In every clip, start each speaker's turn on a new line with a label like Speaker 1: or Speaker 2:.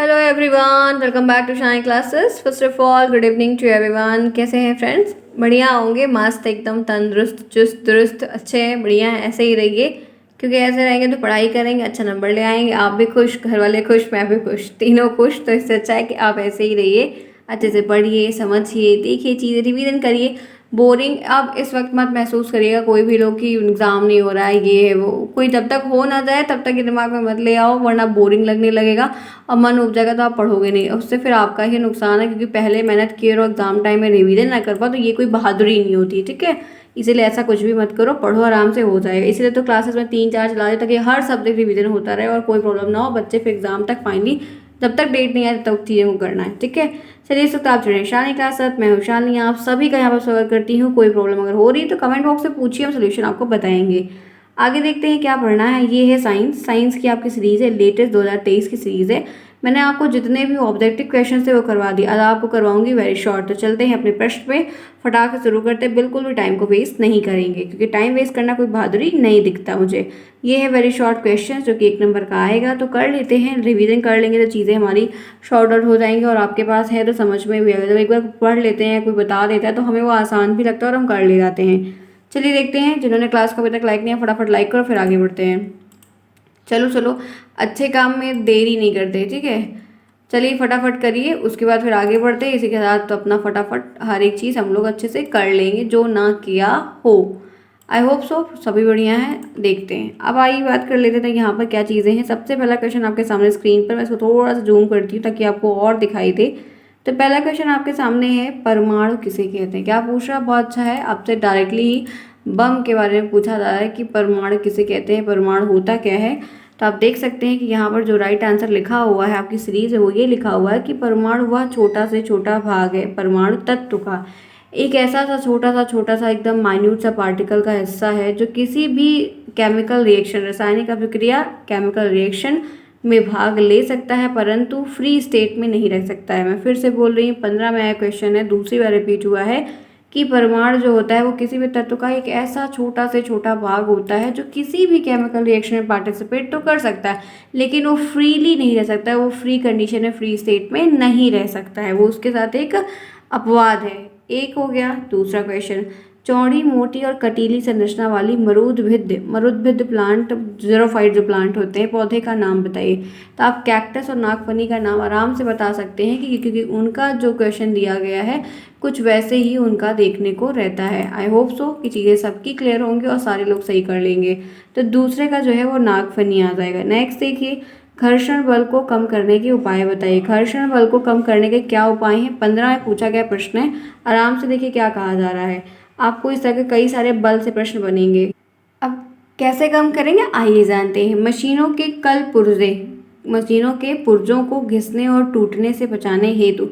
Speaker 1: Hello everyone, welcome back to Shine Classes. First of all good evening to everyone. कैसे हैं friends? बढ़िया होंगे, मस्त एकदम तंदुरुस्त चुस्त दुरुस्त अच्छे हैं, बढ़िया हैं, ऐसे ही रहिए। क्योंकि ऐसे रहेंगे तो पढ़ाई करेंगे, अच्छा नंबर ले आएंगे, आप भी खुश, घर वाले खुश, मैं भी खुश, तीनों खुश। तो इससे अच्छा है कि आप ऐसे ही रहिए, अच्छे से पढ़िए, समझिए, देखिए, चीज़ें रिवीजन करिए। बोरिंग अब इस वक्त मत महसूस करिएगा कोई भी लोग कि एग्ज़ाम नहीं हो रहा है, ये है वो, कोई जब तक हो ना जाए तब तक ये दिमाग में मत ले आओ, वरना बोरिंग लगने लगेगा और मन उब जाएगा तो आप पढ़ोगे नहीं, उससे फिर आपका ही नुकसान है। क्योंकि पहले मेहनत किए और एग्जाम टाइम में रिवीजन ना कर पाओ तो ये कोई बहादुरी नहीं होती, ठीक है। इसीलिए ऐसा कुछ भी मत करो, पढ़ो, आराम से हो जाएगा। इसलिए तो क्लासेस में 3-4 चला दे ताकि हर सब्जेक्ट रिवीजन होता रहे और कोई प्रॉब्लम ना हो, बच्चे फिर एग्जाम तक फाइनली जब तक डेट नहीं आए तब तक चीज़ों को करना है, ठीक है। चलिए इस वक्त आप जुड़े शानी क्लास साथ, मैं हूँ शानी, आप सभी का यहाँ पर स्वागत करती हूँ। कोई प्रॉब्लम अगर हो रही है तो कमेंट बॉक्स से पूछिए, हम सोल्यूशन आपको बताएंगे। आगे देखते हैं क्या पढ़ना है। ये है साइंस, साइंस की आपकी सीरीज़ है, लेटेस्ट 2023 की सीरीज़ है। मैंने आपको जितने भी ऑब्जेक्टिव क्वेश्चन थे वो करवा दिए, आज आपको करवाऊंगी वेरी शॉर्ट। तो चलते हैं अपने प्रश्न पे, फटाक से शुरू करते हैं, बिल्कुल भी टाइम को वेस्ट नहीं करेंगे क्योंकि टाइम वेस्ट करना कोई बहादुरी नहीं दिखता मुझे। ये है वेरी शॉर्ट क्वेश्चन जो कि 1 नंबर का आएगा, तो कर लेते हैं, रिवीजन कर लेंगे तो चीज़ें हमारी शॉर्ट आउट हो जाएंगी और आपके पास है तो समझ में भी आएगा। जब एक बार पढ़ लेते हैं, कोई बता देता है तो हमें वो आसान भी लगता है और हम कर ले जाते हैं। चलिए देखते हैं, जिन्होंने क्लास को अभी तक लाइक नहीं है फटाफट लाइक करो, फिर आगे बढ़ते हैं। चलो चलो, अच्छे काम में देरी नहीं करते, ठीक है। चलिए फटाफट करिए, उसके बाद फिर आगे बढ़ते हैं। इसी के साथ तो अपना फटाफट हर एक चीज़ हम लोग अच्छे से कर लेंगे जो ना किया हो। आई होप सो सभी बढ़िया हैं। देखते हैं, अब आइए बात कर लेते थे यहाँ पर क्या चीज़ें हैं। सबसे पहला क्वेश्चन आपके सामने स्क्रीन पर, मैं इसको थोड़ा सा जूम करती हूँ ताकि आपको और दिखाई दे। तो पहला क्वेश्चन आपके सामने है, परमाणु किसे कहते हैं। क्या पूछ रहा है? बहुत अच्छा है, आपसे डायरेक्टली ही बम के बारे में पूछा जा रहा है कि परमाणु किसे कहते हैं, परमाणु होता क्या है। तो आप देख सकते हैं कि यहाँ पर जो राइट आंसर लिखा हुआ है आपकी सीरीज है वो ये लिखा हुआ है कि परमाणु वह छोटा से छोटा भाग है परमाणु तत्व का, एक ऐसा छोटा सा एकदम माइन्यूट सा पार्टिकल का हिस्सा है जो किसी भी केमिकल रिएक्शन, रासायनिक अभिक्रिया, केमिकल रिएक्शन में भाग ले सकता है परंतु फ्री स्टेट में नहीं रह सकता है। मैं फिर से बोल रही हूँ, 15 में आया क्वेश्चन है, दूसरी बार रिपीट हुआ है कि परमाणु जो होता है वो किसी भी तत्व का एक ऐसा छोटा से छोटा भाग होता है जो किसी भी केमिकल रिएक्शन में पार्टिसिपेट तो कर सकता है लेकिन वो फ्रीली नहीं रह सकता है, वो फ्री कंडीशन में, फ्री स्टेट में नहीं रह सकता है, वो उसके साथ एक अपवाद है। एक हो गया। दूसरा क्वेश्चन, चौड़ी मोटी और कटीली संरचना वाली मरुद्भिद प्लांट, ज़ीरोफाइट जो प्लांट होते हैं, पौधे का नाम बताइए। तो आप कैक्टस और नागफनी का नाम आराम से बता सकते हैं कि क्योंकि उनका जो क्वेश्चन दिया गया है कुछ वैसे ही उनका देखने को रहता है। आई होप सो कि चीज़ें सबकी क्लियर होंगी और सारे लोग सही कर लेंगे। तो दूसरे का जो है वो नागफनी आ जाएगा। नेक्स्ट देखिए, घर्षण बल को कम करने के उपाय बताइए। घर्षण बल को कम करने के क्या उपाय हैं? 15 में पूछा गया प्रश्न है, आराम से देखिए क्या कहा जा रहा है। आपको इस तरह के कई सारे बल से प्रश्न बनेंगे। अब कैसे कम करेंगे आइए जानते हैं। मशीनों के पुर्जों को घिसने और टूटने से बचाने हेतु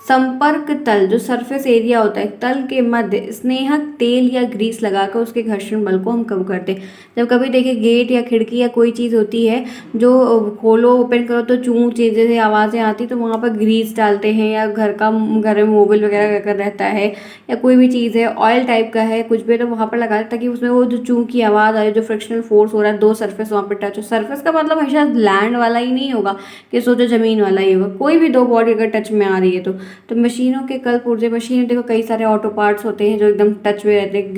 Speaker 1: संपर्क तल, जो सरफेस एरिया होता है, तल के मध्य स्नेहक तेल या ग्रीस लगाकर उसके घर्षण बल को हम कम करते हैं। जब कभी देखिए गेट या खिड़की या कोई चीज़ होती है जो खोलो ओपन करो तो चूं चीज़ें से आवाज़ें आती, तो वहाँ पर ग्रीस डालते हैं, या घर में मोबिल वगैरह अगर रहता है या कोई भी चीज़ है ऑयल टाइप का है कुछ भी, तो वहाँ पर लगा ताकि उसमें वो जो चूं की आवाज़ आ रही, जो फ्रिक्शनल फोर्स हो रहा है, दो सरफेस वहाँ पर टच हो। सरफेस का मतलब हमेशा लैंड वाला ही नहीं होगा कि सोचो ज़मीन वाला ही होगा, कोई भी दो बॉडी अगर टच में आ रही है तो मशीनों के कल पुर्जे, मशीन देखो कई सारे ऑटो पार्ट्स होते हैं जो एकदम टच में रहते हैं,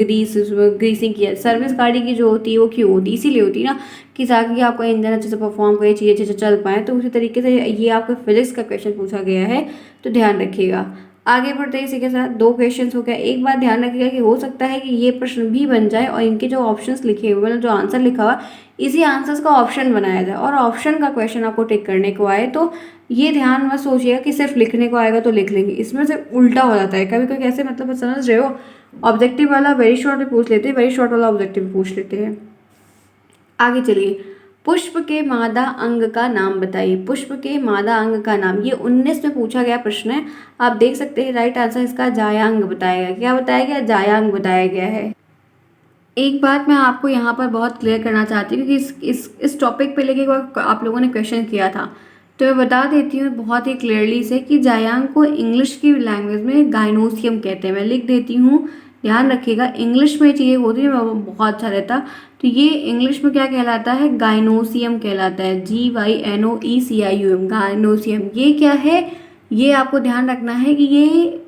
Speaker 1: ग्रीसिंग किया। सर्विस गाड़ी की जो होती है वो क्यों होती है? इसीलिए होती है ना कि ताकि आपका इंजन अच्छे से परफॉर्म करे, चीज़ें अच्छे से चल पाए। तो उसी तरीके से ये आपको फिजिक्स का क्वेश्चन पूछा गया है, तो ध्यान रखिएगा। आगे बढ़ते हैं, इसी के साथ 2 क्वेश्चन हो गया। एक बात ध्यान रखिएगा कि हो सकता है कि ये प्रश्न भी बन जाए और इनके जो ऑप्शंस लिखे हुए, मतलब जो आंसर लिखा हुआ इसी आंसर्स का ऑप्शन बनाया जाए और ऑप्शन का क्वेश्चन आपको टिक करने को आए। तो ये ध्यान मत सोचिएगा कि सिर्फ लिखने को आएगा तो लिख लेंगे, इसमें से उल्टा हो जाता है कभी कभी। कैसे मतलब समझ रहे हो? ऑब्जेक्टिव वाला वेरी शॉर्ट में पूछ लेते हैं, वेरी शॉर्ट वाला ऑब्जेक्टिव पूछ लेते हैं। आगे चलिए, पुष्प के मादा अंग का नाम बताइए। पुष्प के मादा अंग का नाम, ये 19 में पूछा गया प्रश्न है। आप देख सकते हैं राइट आंसर इसका जायांग बताया गया। क्या बताया गया? जायांग बताया गया है। एक बात मैं आपको यहाँ पर बहुत क्लियर करना चाहती हूँ क्योंकि इस टॉपिक पे लेके आप लोगों ने क्वेश्चन किया था, तो मैं बता देती हूँ बहुत ही क्लियरली से कि जायांग को इंग्लिश की लैंग्वेज में गाइनोसियम कहते हैं। मैं लिख देती हूँ ध्यान रखिएगा, इंग्लिश में चीज़ें होती है बहुत अच्छा रहता। तो ये इंग्लिश में क्या कहलाता है, गाइनोसियम कहलाता है, GYNOECIUM, गाइनोसियम। ये क्या है, ये आपको ध्यान रखना है कि ये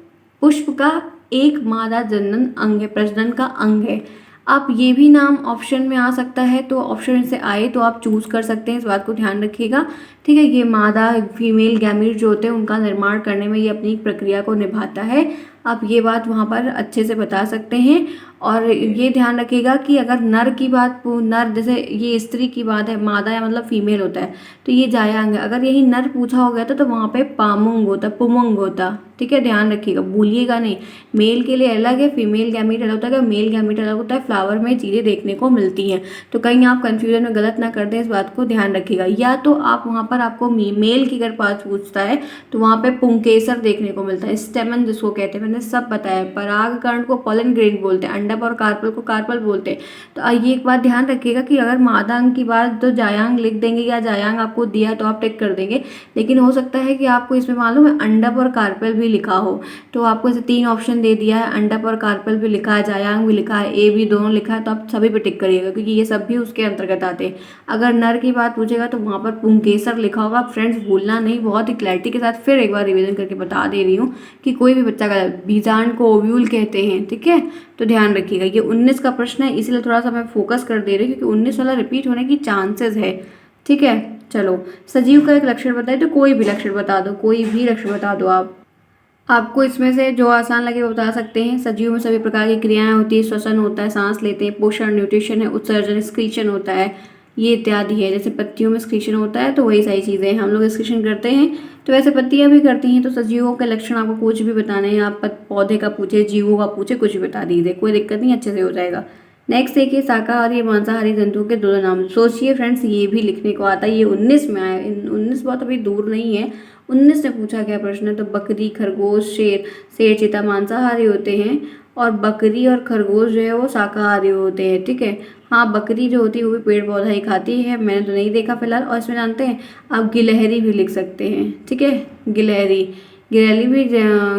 Speaker 1: पुष्प का एक मादा जनन अंग है, प्रजनन का अंग है। आप ये भी नाम ऑप्शन में आ सकता है, तो ऑप्शन से आए तो आप चूज कर सकते हैं, इस बात को ध्यान रखिएगा। ठीक है, ये मादा फीमेल गैमीट जो होते हैं उनका निर्माण करने में ये अपनी प्रक्रिया को निभाता है। आप ये बात वहाँ पर अच्छे से बता सकते हैं। और ये ध्यान रखिएगा कि अगर नर की बात, नर जैसे ये स्त्री की बात है, मादा या मतलब फीमेल होता है, तो ये जायांग है। अगर यही नर पूछा हो गया था तो वहाँ पे पामुंग होता, पुमंग होता। ठीक है, ध्यान रखिएगा, भूलिएगा नहीं। मेल के लिए अलग है, फीमेल गैमीट अलग होता है, मेल गैमीट अलग होता है, फ्लावर में चीज़ें देखने को मिलती हैं। तो कहीं आप कंफ्यूजन में गलत ना कर दें, इस बात को ध्यान रखिएगा। या तो आप वहाँ पर आपको मेल की अगर बात पूछता है तो वहाँ पे पुंकेसर देखने को मिलता है, स्टेमन जिसको कहते हैं, मैंने सब बताया। परागकण को पॉलन ग्रेन बोलते हैं, अंडक और कार्पल को कार्पल बोलते हैं। तो ये एक बात ध्यान रखिएगा कि अगर मादांग की बात तो जायांग लिख देंगे, या जायांग आपको दिया तो आप टिक कर देंगे, लेकिन हो सकता है कि आपको इसमें मालूम है अंडक और कार्पल भी लिखा हो, तो आपको इसे 3 ऑप्शन दे दिया है, अंडक और कार्पल भी लिखा है, जायांग भी लिखा है, ए भी दोनों लिखा है, तो आप सभी पे टिक करिएगा क्योंकि ये सब भी उसके अंतर्गत आते हैं। अगर नर की बात पूछेगा तो वहाँ पर पुंकेसर लिखा होगा। फ्रेंड्स भूलना नहीं, बहुत ही क्लैरिटी के साथ फिर एक बार रिवीजन करके बता दे रही हूँ कि कोई भी बच्चा का बीजांड को ओव्यूल कहते हैं। ठीक है, तो ध्यान रखिएगा। ये 19 का प्रश्न है, इसलिए थोड़ा सा मैं फोकस कर दे रही हूँ क्योंकि 19 वाला रिपीट होने की चांसेस है। ठीक है, चलो सजीव का एक लक्षण बताए, तो कोई भी लक्षण बता दो, कोई भी लक्षण बता दो आप। आपको इसमें से जो आसान लगे वो बता सकते हैं। सजीव में सभी प्रकार की क्रियाएं होती है, श्वसन होता है, सांस लेते हैं, पोषण न्यूट्रिशन है, उत्सर्जन स्क्रीशन होता है, ये इत्यादि है। जैसे पत्तियों में स्क्रीशन होता है तो वही सारी चीज़ें हैं, हम लोग स्क्रीशन करते हैं, तो वैसे पत्तियां भी करती हैं। तो सजीवों के लक्षण आपको कुछ भी बताने हैं, आप पौधे का पूछे, जीवों का पूछे, कुछ भी बता दीजिए, कोई दिक्कत नहीं, अच्छे से हो जाएगा। नेक्स्ट देखिए, शाकाहारी मांसाहारी जंतुओं के दो नाम सोचिए। फ्रेंड्स ये भी लिखने को आता है, ये 19 में आया, 19 बहुत अभी दूर नहीं है, 19 से पूछा गया प्रश्न है। तो बकरी, खरगोश, शेर, शेर चीता मांसाहारी होते हैं और बकरी और खरगोश जो है वो शाकाहारी होते हैं। ठीक है, हाँ बकरी जो होती है वो भी पेड़ पौधा ही खाती है, मैंने तो नहीं देखा फिलहाल। और इसमें जानते हैं आप गिलहरी भी लिख सकते हैं। ठीक है, गिलहरी, गिलहरी भी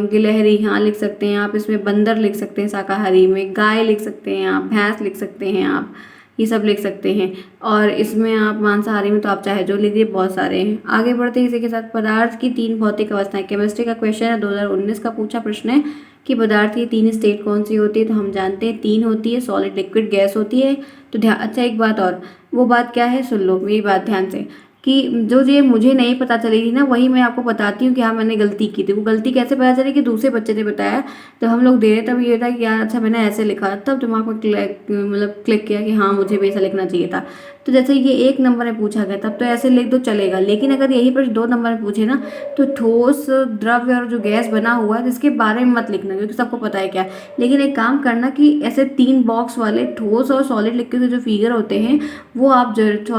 Speaker 1: गिलहरी हाँ लिख सकते हैं आप। इसमें बंदर लिख सकते हैं, शाकाहारी में गाय लिख सकते हैं आप, भैंस लिख सकते हैं आप, ये सब लिख सकते हैं। और इसमें आप मांसाहारी में तो आप चाहे जो लिखिए, बहुत सारे हैं। आगे बढ़ते हैं इसी के साथ, पदार्थ की 3 भौतिक अवस्थाएं। केमिस्ट्री का क्वेश्चन है, 2019 का पूछा प्रश्न है कि पदार्थ की 3 स्टेट कौन सी होती है। तो हम जानते हैं 3 होती है, सॉलिड, लिक्विड, गैस होती है। तो ध्यान, अच्छा एक बात और, वो बात क्या है सुन लो मेरी बात ध्यान से, कि जो ये मुझे नहीं पता चली थी ना, वही मैं आपको बताती हूँ कि हाँ मैंने गलती की थी। वो गलती कैसे पता चली कि दूसरे बच्चे ने बताया, तो हम लोग दे रहे तब ये था कि यार अच्छा मैंने ऐसे लिखा, तब दिमाग में क्लिक किया कि हाँ मुझे भी ऐसा लिखना चाहिए था। तो जैसे ये 1 नंबर में पूछा गया तब तो ऐसे लिख दो चलेगा, लेकिन अगर यही प्रश्न 2 नंबर में पूछे ना, तो ठोस, द्रव्य और जो गैस बना हुआ है जिसके बारे में मत लिखना क्योंकि सबको पता है क्या है। लेकिन एक काम करना कि ऐसे 3 बॉक्स वाले ठोस और सॉलिड लिक्विड के जो फिगर होते हैं वो आप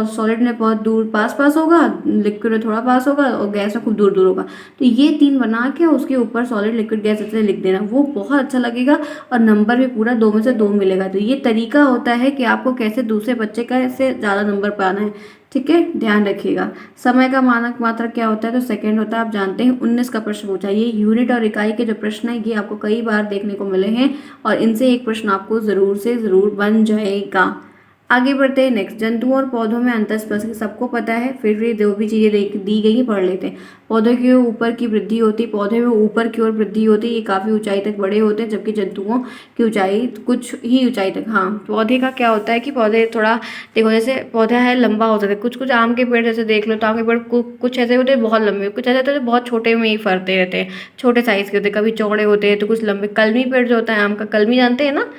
Speaker 1: सॉलिड में बहुत दूर पास पास होगा, लिक्विड में थोड़ा पास होगा और गैस में खूब दूर दूर होगा। तो ये 3 बना के उसके ऊपर सॉलिड लिक्विड गैस ऐसे लिख देना, वो बहुत अच्छा लगेगा और नंबर भी पूरा 2 में से 2 मिलेगा। तो ये तरीका होता है कि आपको कैसे दूसरे बच्चे का से ज़्यादा नंबर पाना है। ठीक है, ध्यान रखिएगा। समय का मानक मात्रक क्या होता है, तो सेकंड होता है, आप जानते हैं। 19 का प्रश्न पूछा, ये यूनिट और इकाई के जो प्रश्न है ये आपको कई बार देखने को मिले हैं और इनसे एक प्रश्न आपको ज़रूर से ज़रूर बन जाएगा। आगे बढ़ते हैं नेक्स्ट, जंतुओं और पौधों में अंतर स्पष्ट सबको पता है, फिर भी जो भी चीज़ें दी गई हैं पढ़ लेते हैं। पौधों के ऊपर की वृद्धि होती है, पौधे में ऊपर की ओर वृद्धि होती है, ये काफ़ी ऊंचाई तक बड़े होते हैं, जबकि जंतुओं की ऊंचाई कुछ ही ऊंचाई तक। हाँ, पौधे का क्या होता है कि पौधे थोड़ा देखो, जैसे पौधा है लंबा हो सकता है, कुछ कुछ आम के पेड़ जैसे देख लो, तो आम के पेड़ कुछ ऐसे होते हैं बहुत लंबे, कुछ ऐसे होते हैं बहुत छोटे में ही फरते रहते हैं, छोटे साइज़ के होते हैं, कभी चौड़े होते हैं तो कुछ लंबे। कलमी पेड़ जो होता है आम का, कलमी जानते हैं ना,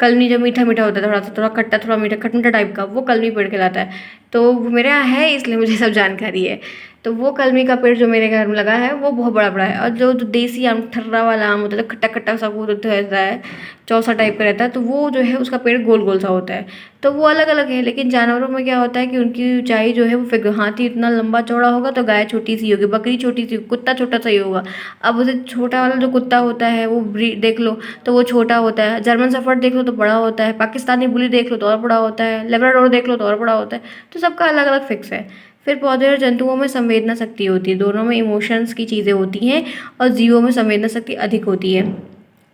Speaker 1: कलमी जो मीठा मीठा होता है, थोड़ा सा थोड़ा खट्टा थोड़ा मीठा खटमीठा टाइप का, वो कलमी पेड़ कहलाता है। तो वो मेरे यहाँ है इसलिए मुझे सब जानकारी है। तो वो कलमी का पेड़ जो मेरे घर में लगा है वो बहुत बड़ा बड़ा है। और जो देसी आम, ठर्रा वाला आम होता है, खट्टा खट्टा सा वो रहता है, चौसा टाइप का रहता है, तो वो जो है उसका पेड़ गोल गोल सा होता है। तो वो अलग अलग है। लेकिन जानवरों में क्या होता है कि उनकी ऊंचाई जो है वो फिर, हाथी इतना लंबा चौड़ा होगा तो गाय छोटी सी होगी, बकरी छोटी सी, कुत्ता छोटा सा ही होगा। अब उसे छोटा वाला जो कुत्ता होता है वो देख लो तो वो छोटा होता है, जर्मन शेफर्ड देख लो तो बड़ा होता है, पाकिस्तानी बुली देख लो तो और बड़ा होता है, लेब्राडोर देख लो तो और बड़ा होता है। तो सबका अलग अलग फिक्स है। फिर पौधे और जंतुओं में संवेदना शक्ति होती है, दोनों में इमोशंस की चीज़ें होती हैं और जीवों में संवेदना शक्ति अधिक होती है।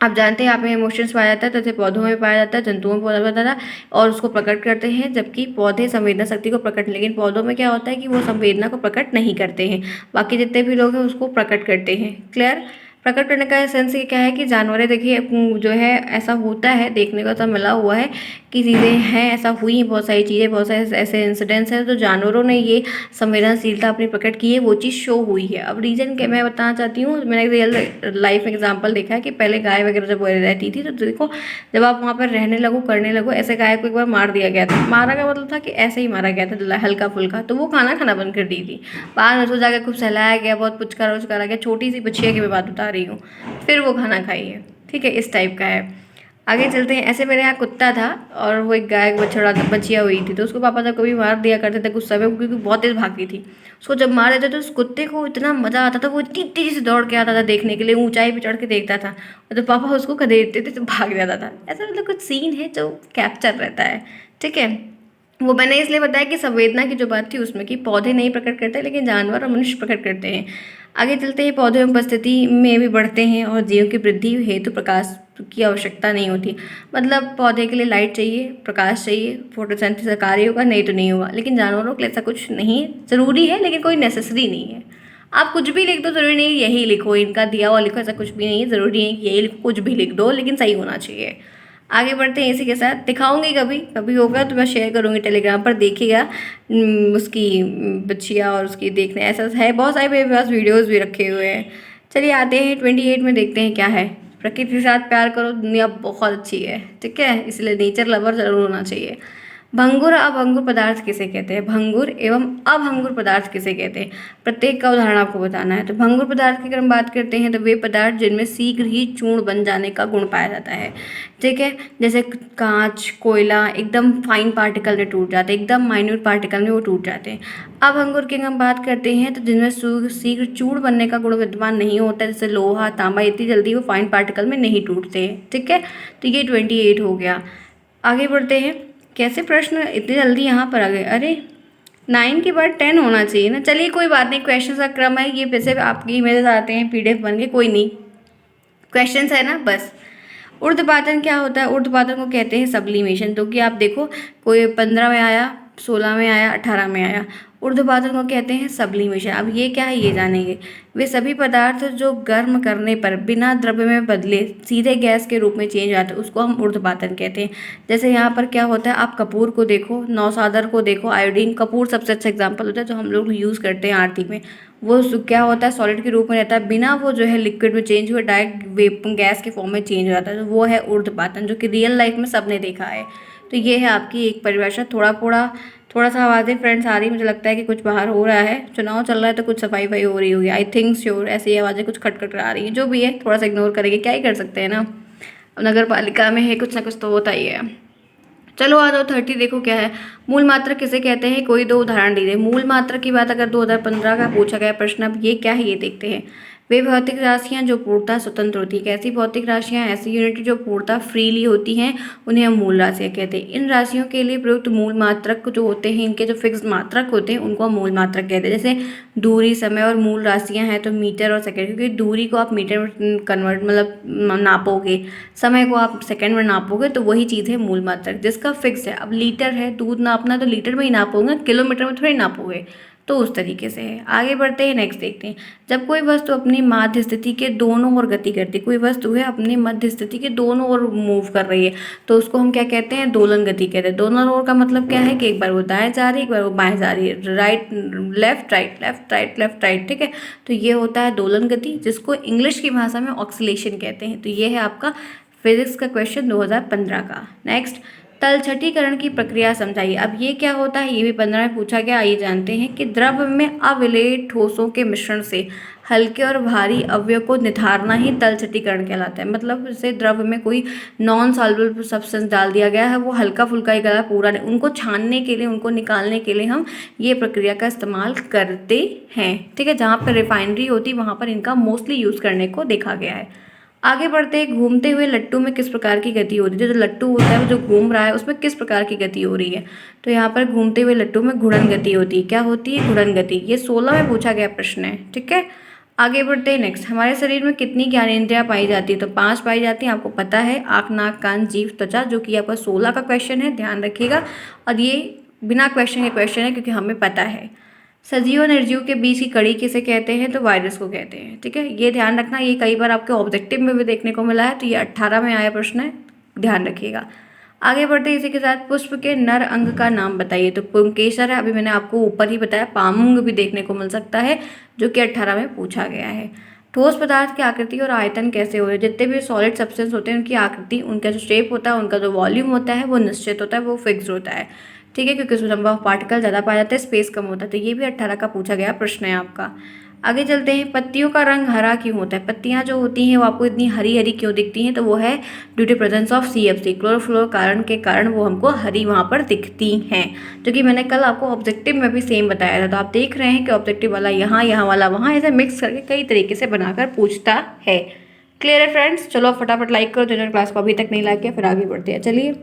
Speaker 1: आप जानते हैं आप में इमोशंस पाया जाता है, जैसे पौधों में पाया जाता है, जंतुओं में पाया जाता है और उसको प्रकट करते हैं, जबकि पौधे संवेदना शक्ति को प्रकट, लेकिन पौधों में क्या होता है कि वो संवेदना को प्रकट नहीं करते हैं, बाकी जितने भी लोग हैं उसको प्रकट करते हैं। क्लियर? प्रकट करने का सेंस ये क्या है कि जानवरें देखिए जो है ऐसा होता है, देखने को तो मिला हुआ है कि चीज़ें हैं, ऐसा हुई हैं बहुत सारी चीज़ें, बहुत सारे ऐसे इंसिडेंट्स हैं तो जानवरों ने ये संवेदनशीलता अपनी प्रकट की है, वो चीज़ शो हुई है। अब रीज़न क्या मैं बताना चाहती हूँ, मैंने रियल लाइफ एग्जाम्पल देखा है कि पहले गाय वगैरह जब रहती थी तो देखो जब आप वहाँ पर रहने लगो करने लगो, ऐसे गाय को एक बार मार दिया गया था। मारा का मतलब था कि ऐसे ही मारा गया था हल्का फुल्का, तो वो खाना खाना बंद कर दी थी। बाद में उसको जाकर खूब सहलाया गया, बहुत पुचकारा उचकारा गया, छोटी सी बच्चिया की मैं बात बता रही हूँ, फिर वो खाना खाई है। ठीक है, इस टाइप का है। आगे चलते हैं। ऐसे मेरे यहाँ कुत्ता था और वो एक गाय बछड़ा बचिया हुई थी, तो उसको पापा जब कभी मार दिया करते थे गुस्सा में, क्योंकि बहुत तेज भागती थी। उसको जब मार देते तो उस कुत्ते को इतना मजा आता था, वो इतनी तेजी से दौड़ के आता था देखने के लिए, ऊंचाई पे चढ़ के देखता था, और तो पापा उसको खदेड़ते थे तो भाग जाता था। ऐसा मतलब कुछ सीन है जो कैप्चर रहता है। ठीक है, वो मैंने इसलिए बताया कि संवेदना की जो बात थी उसमें कि पौधे नहीं प्रकट करते लेकिन जानवर और मनुष्य प्रकट करते हैं। आगे चलते हैं। पौधे उपस्थिति में भी बढ़ते हैं और जीव की वृद्धि हेतु प्रकाश की आवश्यकता नहीं होती। मतलब पौधे के लिए लाइट चाहिए, प्रकाश चाहिए, फोटोसिंथेसिस कार्य होगा, नहीं तो नहीं होगा। लेकिन जानवरों के लिए ऐसा कुछ नहीं, ज़रूरी है लेकिन कोई नेसेसरी नहीं है। आप कुछ भी लिख दो, ज़रूरी नहीं यही लिखो, इनका दिया हुआ लिखो, ऐसा कुछ भी नहीं है। ज़रूरी है कि यही लिखो, कुछ भी लिख दो लेकिन सही होना चाहिए। आगे बढ़ते हैं। इसी के साथ दिखाऊंगी, कभी कभी होगा तो मैं शेयर करूंगी टेलीग्राम पर, देखिएगा उसकी बच्चियाँ और उसकी देखने, ऐसा है बहुत सारे मेरे पास वीडियोस भी रखे हुए हैं। चलिए आते हैं 28 में, देखते हैं क्या है। प्रकृति के साथ प्यार करो, दुनिया बहुत अच्छी है। ठीक है, इसलिए नेचर लवर जरूर होना चाहिए। भंगुर अभंगुर पदार्थ किसे कहते हैं? भंगुर एवं अभंगुर पदार्थ किसे कहते हैं? प्रत्येक का उदाहरण आपको बताना है। तो भंगुर पदार्थ की अगर हम बात करते हैं तो वे पदार्थ जिनमें शीघ्र ही चूर्ण बन जाने का गुण पाया जाता है। ठीक है, जैसे कांच, कोयला, एकदम फाइन पार्टिकल में टूट जाते हैं, एकदम माइन्यूट पार्टिकल में वो टूट जाते हैं। अभंगुर की हम बात करते हैं तो जिनमें शीघ्र चूर्ण बनने का गुण विद्यमान नहीं होता, जैसे लोहा, तांबा, इतनी जल्दी वो फाइन पार्टिकल में नहीं टूटते। ठीक है, तो ये 28 हो गया। आगे बढ़ते हैं। कैसे प्रश्न इतनी जल्दी यहाँ पर आ गए? अरे 9 के बाद 10 होना चाहिए ना। चलिए कोई बात नहीं, क्वेश्चन का क्रम है ये, वैसे आपकी इमेज आते हैं PDF बन के, कोई नहीं, क्वेश्चन है ना बस। ऊर्ध्वपातन क्या होता है? ऊर्ध्वपातन को कहते हैं सब्लिमेशन। तो कि आप देखो कोई 15 में आया, 16 में आया, 18 में आया, ऊर्ध्वपातन को कहते हैं सब्लिमेशन। अब ये क्या है ये जानेंगे। वे सभी पदार्थ जो गर्म करने पर बिना द्रव्य में बदले सीधे गैस के रूप में चेंज आते हैं उसको हम ऊर्ध्वपातन कहते हैं। जैसे यहाँ पर क्या होता है, आप कपूर को देखो, नौसादर को देखो, आयोडीन, कपूर सबसे अच्छा एग्जाम्पल होता है जो हम लोग यूज़ करते हैं आरती में। वो क्या होता है, सॉलिड के रूप में रहता है, बिना वो जो है लिक्विड में चेंज हुए डायरेक्ट गैस के फॉर्म में चेंज हो जाता है, तो वो है ऊर्ध्वपातन, जो कि रियल लाइफ में सबने देखा है। तो ये है आपकी एक परिभाषा। थोड़ा सा आवाज़ें फ्रेंड्स आ रही, मुझे लगता है कि कुछ बाहर हो रहा है, चुनाव चल रहा है तो कुछ सफाई वफाई हो रही होगी, आई थिंक श्योर। ऐसी आवाज़ें कुछ खटखट आ रही हैं, जो भी है थोड़ा सा इग्नोर करेंगे, क्या ही कर सकते हैं ना। अब नगर पालिका में है, कुछ ना कुछ तो होता ही है। चलो आ जाओ 30, देखो क्या है। मूल मात्रक किसे कहते हैं? कोई दो उदाहरण दीजिए। मूल मात्रक की बात अगर 2015 का पूछा गया प्रश्न, अब ये क्या है ये देखते हैं। वे भौतिक राशियां जो पूर्णतः स्वतंत्र होती है। कैसी भौतिक राशियां? ऐसी यूनिट जो पूर्णतः फ्रीली होती हैं, उन्हें हम मूल राशियां कहते हैं। इन राशियों के लिए प्रयुक्त मूल मात्रक जो होते हैं, इनके जो फिक्स मात्रक होते हैं उनको हम मूल मात्रक कहते हैं। जैसे दूरी, समय और मूल राशियां हैं तो मीटर और सेकंड, क्योंकि दूरी को आप मीटर में कन्वर्ट मतलब नापोगे, समय को आप सेकंड में नापोगे, तो वही चीज़ है मूल मात्रक जिसका फिक्स है। अब लीटर है, दूध नापना तो लीटर में ही नापोगे, किलोमीटर में थोड़ी नापोगे, तो उस तरीके से है। आगे बढ़ते हैं, नेक्स्ट देखते हैं। जब कोई वस्तु अपनी माध्य स्थिति के दोनों ओर गति करती है, कोई वस्तु है अपनी मध्य स्थिति के दोनों ओर मूव कर रही है, तो उसको हम क्या कहते हैं? दोलन गति कहते हैं। दोनों ओर का मतलब क्या है कि एक बार वो दाएं जा रही है, एक बार वो बाएं जा रही है, right left right left right left right. ठीक है, तो ये होता है दोलन गति, जिसको इंग्लिश की भाषा में ऑक्सीलेशन कहते हैं। तो ये है आपका फिजिक्स का क्वेश्चन 2015 का। नेक्स्ट, तलछटीकरण की प्रक्रिया समझाइए। अब ये क्या होता है, ये भी 15 में पूछा गया। आइए जानते हैं कि द्रव में अविलेय ठोसों के मिश्रण से हल्के और भारी अवयव को निथारना ही तलछटीकरण कहलाता है। मतलब जैसे द्रव में कोई नॉन सॉल्युबल सब्सटेंस डाल दिया गया है, वो हल्का फुल्का ही गला पूरा नहीं, उनको छानने के लिए, उनको निकालने के लिए हम ये प्रक्रिया का इस्तेमाल करते हैं। ठीक है, जहाँ पर रिफाइनरी होती वहाँ पर इनका मोस्टली यूज़ करने को देखा गया है। आगे बढ़ते हैं। घूमते हुए लट्टू में किस प्रकार की गति होती है? जो लट्टू होता है जो घूम रहा है उसमें किस प्रकार की गति हो रही है? तो यहाँ पर घूमते हुए लट्टू में घूर्णन गति होती है। क्या होती है? घूर्णन गति। ये 16 में पूछा गया प्रश्न है। ठीक है, आगे बढ़ते हैं नेक्स्ट। हमारे शरीर में कितनी ज्ञानेंद्रियाँ पाई जाती है? तो 5 पाई जाती हैं, आपको पता है। आँख, नाक, कान, जीभ, त्वचा, जो कि आपका 16 का क्वेश्चन है, ध्यान रखिएगा। और ये बिना क्वेश्चन के क्वेश्चन है क्योंकि हमें पता है। सजीव और निर्जीव के बीच की कड़ी किसे कहते हैं? तो वायरस को कहते हैं। ठीक है, ये ध्यान रखना, ये कई बार आपके ऑब्जेक्टिव में भी देखने को मिला है। तो ये 18 में आया प्रश्न है, ध्यान रखिएगा। आगे बढ़ते हैं इसी के साथ। पुष्प के नर अंग का नाम बताइए। तो पुंकेसर है, अभी मैंने आपको ऊपर ही बताया। पामुंग भी देखने को मिल सकता है, जो कि 18 में पूछा गया है। ठोस पदार्थ की आकृति और आयतन कैसे हो? जितने भी सॉलिड सब्सटेंस होते हैं उनकी आकृति, उनका जो शेप होता है, उनका जो वॉल्यूम होता है वो निश्चित होता है, वो फिक्स होता है। ठीक है, क्योंकि उसमें नंबर ऑफ पार्टिकल ज़्यादा पाया जाता है, स्पेस कम होता है। तो ये भी 18 का पूछा गया प्रश्न है आपका। आगे चलते हैं। पत्तियों का रंग हरा क्यों होता है? पत्तियां जो होती हैं वो आपको इतनी हरी हरी क्यों दिखती हैं? तो वो है due to presence of CFC, chlorofluoro कारण के कारण वो हमको हरी वहाँ पर दिखती हैं, जो कि मैंने कल आपको ऑब्जेक्टिव में भी सेम बताया था। तो आप देख रहे हैं कि ऑब्जेक्टिव वाला यहाँ, यहाँ वाला वहाँ, ऐसे मिक्स करके कई तरीके से बनाकर पूछता है। क्लियर है फ्रेंड्स? चलो फटाफट लाइक करो जिन्होंने क्लास को अभी तक नहीं लाइक किया, फिर आगे बढ़ते हैं। चलिए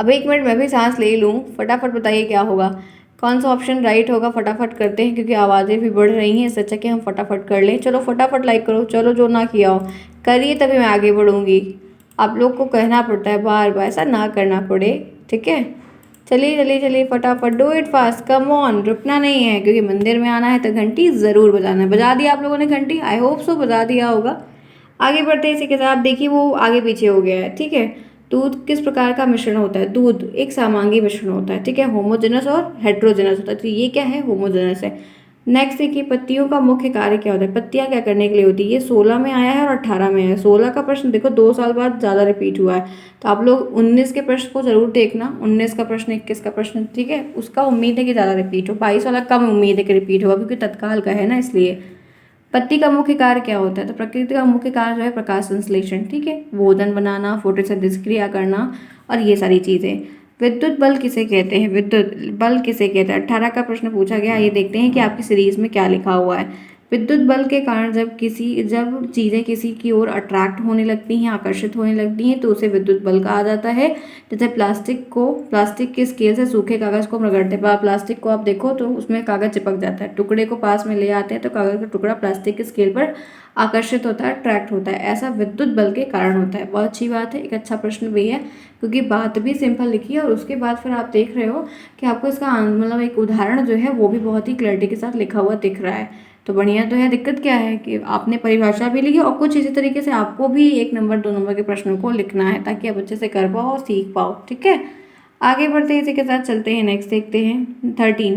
Speaker 1: अब 1 मिनट मैं भी सांस ले लूँ, फटाफट बताइए क्या होगा, कौन सा ऑप्शन राइट होगा। फटाफट करते हैं क्योंकि आवाज़ें भी बढ़ रही हैं, इससे अच्छा कि हम फटाफट कर लें। चलो फटाफट लाइक करो, चलो जो ना किया हो करिए, तभी मैं आगे बढ़ूँगी। आप लोग को कहना पड़ता है बार बार, ऐसा ना करना पड़े, ठीक है। चलिए चलिए चलिए फटाफट, do it fast, come on, रुकना नहीं है क्योंकि मंदिर में आना है तो घंटी ज़रूर बजाना है। बजा दिया आप लोगों ने घंटी? आई होप सो बजा दिया होगा। आगे बढ़ते हैं इसी के साथ। देखिए वो आगे पीछे हो गया है, ठीक है। दूध किस प्रकार का मिश्रण होता है? दूध एक समांगी मिश्रण होता है, ठीक है। होमोजेनस और हेट्रोजेनस होता है। तो ये क्या है? होमोजेनस है। नेक्स्ट देखिए, पत्तियों का मुख्य कार्य क्या होता है? पत्तियां क्या करने के लिए होती है? ये 16 में आया है और 18 में है। 16 का प्रश्न देखो 2 साल बाद ज़्यादा रिपीट हुआ है, तो आप लोग 19 के प्रश्न को जरूर देखना। 19 का प्रश्न, 21 का प्रश्न, ठीक है, उसका उम्मीद है कि ज़्यादा रिपीट हो। 22 वाला कम उम्मीद है कि रिपीट होगा क्योंकि तत्काल का है ना, इसलिए। पत्ती का मुख्य कार्य क्या होता है? तो प्रकृति का मुख्य कार्य जो है प्रकाश संश्लेषण, ठीक है, भोजन बनाना, फोटोसिंथेसिस क्रिया करना और ये सारी चीज़ें। विद्युत बल किसे कहते हैं? विद्युत बल किसे कहते हैं? 18 का प्रश्न पूछा गया। ये देखते हैं कि आपकी सीरीज में क्या लिखा हुआ है। विद्युत बल के कारण जब चीज़ें किसी की ओर अट्रैक्ट होने लगती हैं, आकर्षित होने लगती हैं, तो उसे विद्युत बल कहा जाता है। जैसे प्लास्टिक के स्केल से सूखे कागज़ को हम रगड़ते हैं, प्लास्टिक को आप देखो तो उसमें कागज़ चिपक जाता है, टुकड़े को पास में ले आते हैं तो कागज़ का टुकड़ा प्लास्टिक के स्केल पर आकर्षित होता है, अट्रैक्ट होता है। ऐसा विद्युत बल के कारण होता है। बहुत अच्छी बात है, एक अच्छा प्रश्न भी है क्योंकि बात भी सिंपल लिखी है और उसके बाद फिर आप देख रहे हो कि आपको इसका मतलब एक उदाहरण जो है वो भी बहुत ही क्लैरिटी के साथ लिखा हुआ दिख रहा है। तो बढ़िया तो है। दिक्कत क्या है कि आपने परिभाषा भी लिखी और कुछ इसी तरीके से आपको भी 1 नंबर 2 नंबर के प्रश्नों को लिखना है ताकि आप अच्छे से कर पाओ और सीख पाओ, ठीक है। आगे बढ़ते हैं, इसी के साथ चलते हैं। नेक्स्ट देखते हैं 13।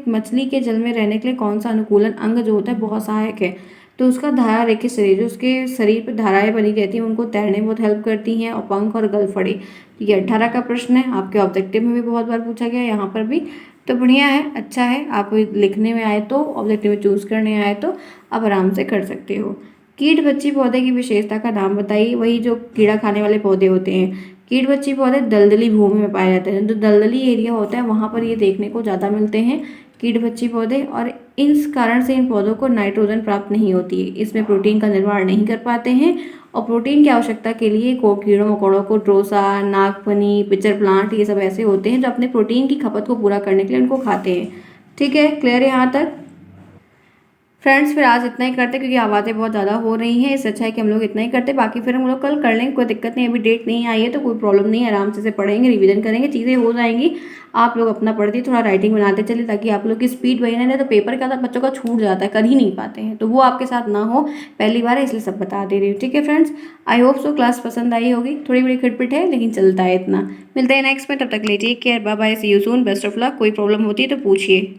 Speaker 1: मछली के जल में रहने के लिए कौन सा अनुकूलन अंग जो होता है बहुत सहायक है? तो उसका धारा रेखित शरीर, जो उसके शरीर पर धाराएं बनी रहती हैं उनको तैरने में बहुत हेल्प करती हैं, और पंख और गलफड़ी। ये 18 का प्रश्न है, आपके ऑब्जेक्टिव में भी बहुत बार पूछा गया, यहाँ पर भी। तो बढ़िया है, अच्छा है। आप लिखने में आए तो, ऑब्जेक्टिव में चूज करने आए तो आप आराम से कर सकते हो। कीट बच्ची पौधे की विशेषता का नाम बताइए। वही जो कीड़ा खाने वाले पौधे होते हैं। कीट बच्ची पौधे दलदली भूमि में पाए जाते हैं, जो दलदली एरिया होता है वहाँ पर ये देखने को ज़्यादा मिलते हैं कीट बच्ची पौधे, और इस कारण से इन पौधों को नाइट्रोजन प्राप्त नहीं होती है, इसमें प्रोटीन का निर्माण नहीं कर पाते हैं। और प्रोटीन की आवश्यकता के लिए कीड़ों मकोड़ों को ड्रोसा, नागफनी, पिचर प्लांट, ये सब ऐसे होते हैं जो अपने प्रोटीन की खपत को पूरा करने के लिए उनको खाते हैं। ठीक है, क्लियर है यहाँ तक फ्रेंड्स? फिर आज इतना ही करते क्योंकि आवाज़ें बहुत ज़्यादा हो रही हैं, इससे अच्छा है कि हम लोग इतना ही करते। बाकी फिर हम लोग कल कर लेंगे, कोई दिक्कत नहीं। अभी डेट नहीं आई है तो कोई प्रॉब्लम नहीं है, आराम से पढ़ेंगे, रिवीजन करेंगे, चीज़ें हो जाएंगी। आप लोग अपना पढ़ते थोड़ा राइटिंग बनाते चले ताकि आप लोग की स्पीड बनी रहे। तो पेपर का बच्चों का छूट जाता है, कर ही नहीं पाते हैं, तो वो आपके साथ ना हो, पहली बार है इसलिए सब बता दे रही हूँ, ठीक है friends. I hope so class पसंद आई होगी। थोड़ी बड़ी खटपिट है लेकिन चलता है इतना। मिलते हैं नेक्स्ट में, तब तक लीजिए care, bye bye, see you soon, best of luck. कोई प्रॉब्लम होती है तो पूछिए।